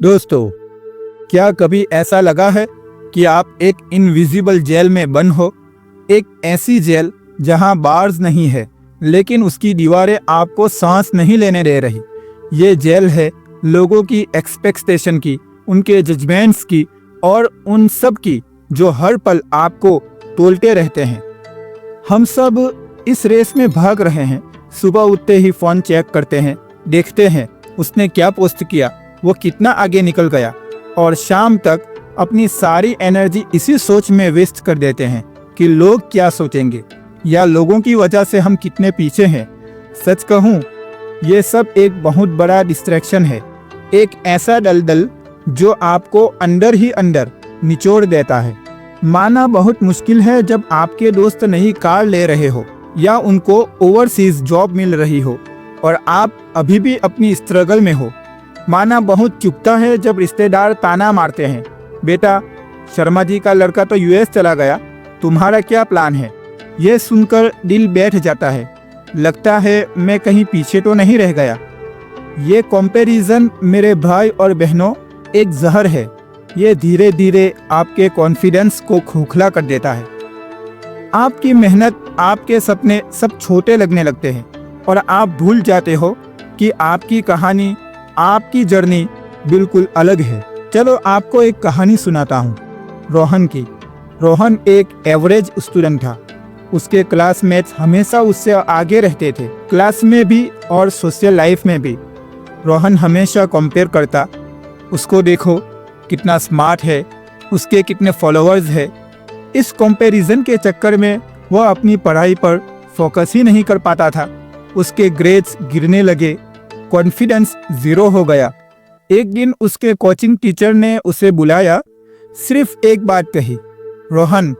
दोस्तों, क्या कभी ऐसा लगा है कि आप एक इनविजिबल जेल में बंद हो? एक ऐसी जेल जहां बार्स नहीं है, लेकिन उसकी दीवारें आपको सांस नहीं लेने दे रही। ये जेल है लोगों की एक्सपेक्टेशन की, उनके जजमेंट्स की और उन सब की जो हर पल आपको तोलते रहते हैं। हम सब इस रेस में भाग रहे हैं। सुबह उठते ही फ़ोन चेक करते हैं, देखते हैं उसने क्या पोस्ट किया, वो कितना आगे निकल गया, और शाम तक अपनी सारी एनर्जी इसी सोच में वेस्ट कर देते हैं कि लोग क्या सोचेंगे या लोगों की वजह से हम कितने पीछे हैं। सच कहूँ, ये सब एक बहुत बड़ा डिस्ट्रैक्शन है, एक ऐसा दलदल जो आपको अंदर ही अंदर निचोड़ देता है। माना बहुत मुश्किल है जब आपके दोस्त नई कार ले रहे हो या उनको ओवरसीज जॉब मिल रही हो और आप अभी भी अपनी स्ट्रगल में हो। माना बहुत चुभता है जब रिश्तेदार ताना मारते हैं, बेटा शर्मा जी का लड़का तो यूएस चला गया, तुम्हारा क्या प्लान है? ये सुनकर दिल बैठ जाता है, लगता है मैं कहीं पीछे तो नहीं रह गया। ये कंपैरिजन मेरे भाई और बहनों एक जहर है। ये धीरे धीरे आपके कॉन्फिडेंस को खोखला कर देता है। आपकी मेहनत, आपके सपने सब छोटे लगने लगते हैं और आप भूल जाते हो कि आपकी कहानी, आपकी जर्नी बिल्कुल अलग है। चलो आपको एक कहानी सुनाता हूँ, रोहन की। रोहन एक एवरेज स्टूडेंट था। उसके क्लासमेट्स हमेशा उससे आगे रहते थे, क्लास में भी और सोशल लाइफ में भी। रोहन हमेशा कंपेयर करता, उसको देखो कितना स्मार्ट है, उसके कितने फॉलोअर्स है। इस कंपैरिजन के चक्कर में वह अपनी पढ़ाई पर फोकस ही नहीं कर पाता था। उसके ग्रेड्स गिरने लगे, कॉन्फिडेंस जीरो हो गया। एक दिन उसके कोचिंग टीचर ने उसे बुलाया, सिर्फ एक बात कही, रोहन,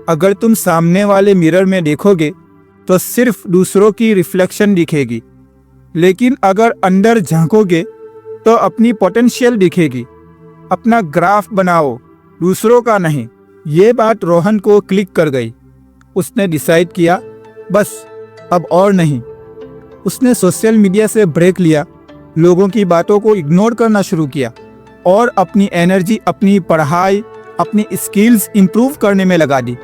अगर तुम सामने वाले मिरर में देखोगे तो सिर्फ दूसरों की रिफ्लेक्शन दिखेगी, लेकिन अगर अंदर झांकोगे तो अपनी पोटेंशियल दिखेगी। अपना ग्राफ बनाओ, दूसरों का नहीं। ये बात रोहन को क्लिक कर गई। उसने डिसाइड किया, बस अब और नहीं। उसने सोशल मीडिया से ब्रेक लिया, लोगों की बातों को इग्नोर करना शुरू किया और अपनी एनर्जी अपनी पढ़ाई, अपनी स्किल्स इंप्रूव करने में लगा दी।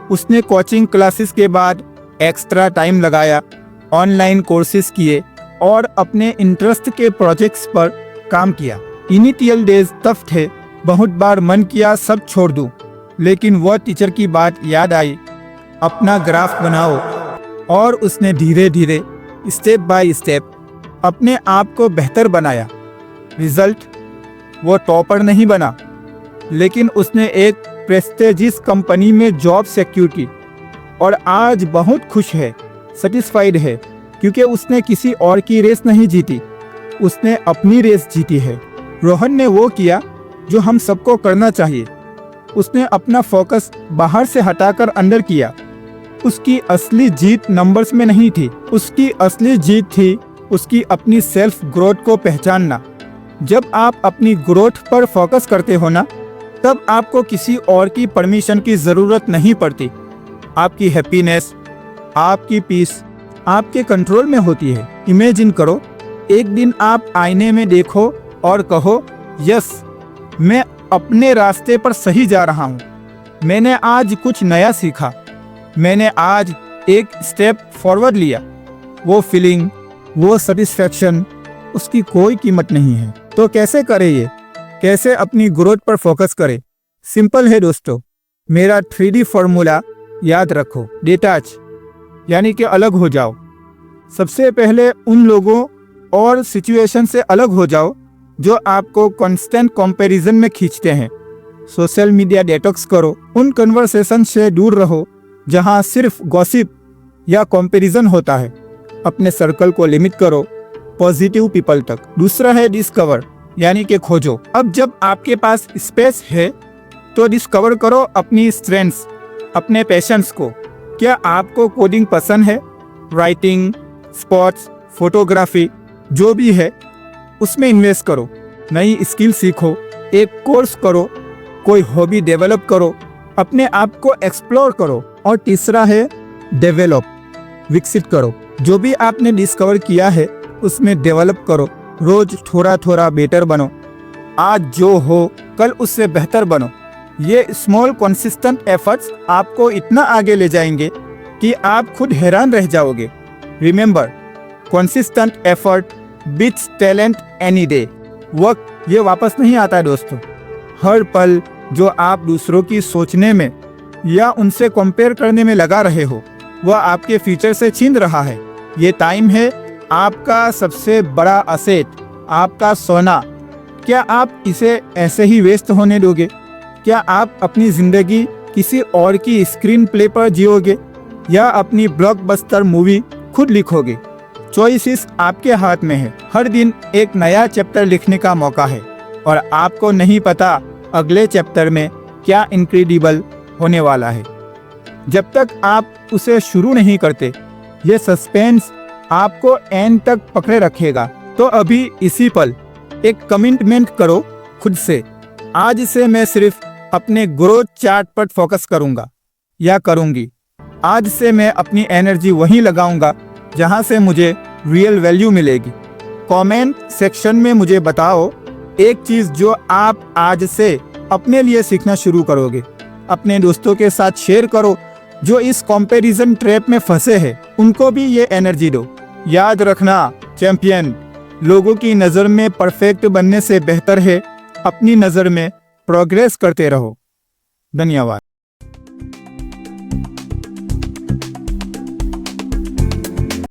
उसने कोचिंग क्लासेस के बाद एक्स्ट्रा टाइम लगाया, ऑनलाइन कोर्सेज किए और अपने इंटरेस्ट के प्रोजेक्ट्स पर काम किया। इनिशियल डेज टफ थे, बहुत बार मन किया सब छोड़ दूं, लेकिन वह टीचर की बात याद आई, अपना ग्राफ बनाओ। और उसने धीरे धीरे स्टेप बाय स्टेप अपने आप को बेहतर बनाया। रिजल्ट, वो टॉपर नहीं बना, लेकिन उसने एक प्रेस्टिजियस कंपनी में जॉब सिक्योर की और आज बहुत खुश है, सेटिस्फाइड है, क्योंकि उसने किसी और की रेस नहीं जीती, उसने अपनी रेस जीती है। रोहन ने वो किया जो हम सबको करना चाहिए। उसने अपना फोकस बाहर से हटाकर अंदर किया। उसकी असली जीत नंबर्स में नहीं थी, उसकी असली जीत थी उसकी अपनी सेल्फ ग्रोथ को पहचानना। जब आप अपनी ग्रोथ पर फोकस करते हो ना, तब आपको किसी और की परमिशन की ज़रूरत नहीं पड़ती। आपकी हैप्पीनेस, आपकी पीस आपके कंट्रोल में होती है। इमेजिन करो, एक दिन आप आईने में देखो और कहो, यस, मैं अपने रास्ते पर सही जा रहा हूँ। मैंने आज कुछ नया सीखा, मैंने आज एक स्टेप फॉरवर्ड लिया। वो फीलिंग, वो सेटिस्फैक्शन, उसकी कोई कीमत नहीं है। तो कैसे करें ये? कैसे अपनी ग्रोथ पर फोकस करें? सिंपल है दोस्तों, मेरा 3D फॉर्मूला याद रखो। डिटैच यानी कि अलग हो जाओ। सबसे पहले उन लोगों और सिचुएशन से अलग हो जाओ जो आपको कांस्टेंट कंपैरिजन में खींचते हैं। सोशल मीडिया डिटॉक्स करो, उन कन्वर्सेशन से दूर रहो जहां सिर्फ गॉसिप या कंपैरिजन होता है। अपने सर्कल को लिमिट करो पॉजिटिव पीपल तक। दूसरा है डिस्कवर, यानी कि खोजो। अब जब आपके पास स्पेस है तो डिस्कवर करो अपनी स्ट्रेंथ्स, अपने पैशंस को। क्या आपको कोडिंग पसंद है? राइटिंग, स्पोर्ट्स, फोटोग्राफी, जो भी है उसमें इन्वेस्ट करो। नई स्किल सीखो, एक कोर्स करो, कोई हॉबी डेवलप करो, अपने आप को एक्सप्लोर करो। और तीसरा है डेवलप, विकसित करो। जो भी आपने डिस्कवर किया है उसमें डेवलप करो, रोज थोड़ा थोड़ा बेटर बनो। आज जो हो कल उससे बेहतर बनो। ये स्मॉल कंसिस्टेंट एफर्ट्स आपको इतना आगे ले जाएंगे कि आप खुद हैरान रह जाओगे। Remember, consistent effort beats talent any day. वक्त ये वापस नहीं आता दोस्तों। हर पल जो आप दूसरों की सोचने में या उनसे कंपेयर करने में लगा रहे हो, वह आपके फ्यूचर से छीन रहा है। ये टाइम है आपका सबसे बड़ा असेट, आपका सोना। क्या आप इसे ऐसे ही वेस्ट होने दोगे? क्या आप अपनी जिंदगी किसी और की स्क्रीन प्ले पर जियोगे या अपनी ब्लॉकबस्टर मूवी खुद लिखोगे? चॉइसेस आपके हाथ में है। हर दिन एक नया चैप्टर लिखने का मौका है और आपको नहीं पता अगले चैप्टर में क्या इनक्रेडिबल होने वाला है। जब तक आप उसे शुरू नहीं करते, ये सस्पेंस आपको एंड तक पकड़े रखेगा। तो अभी इसी पल एक कमिटमेंट करो खुद से, आज से मैं सिर्फ अपने ग्रोथ चार्ट पर फोकस करूंगा या करूंगी। आज से मैं अपनी एनर्जी वहीं लगाऊंगा जहां से मुझे रियल वैल्यू मिलेगी। कमेंट सेक्शन में मुझे बताओ एक चीज जो आप आज से अपने लिए सीखना शुरू करोगे। अपने दोस्तों के साथ शेयर करो जो इस कंपैरिजन ट्रैप में फंसे हैं, उनको भी ये एनर्जी दो। याद रखना चैंपियन, लोगों की नज़र में परफेक्ट बनने से बेहतर है अपनी नज़र में प्रोग्रेस करते रहो। धन्यवाद।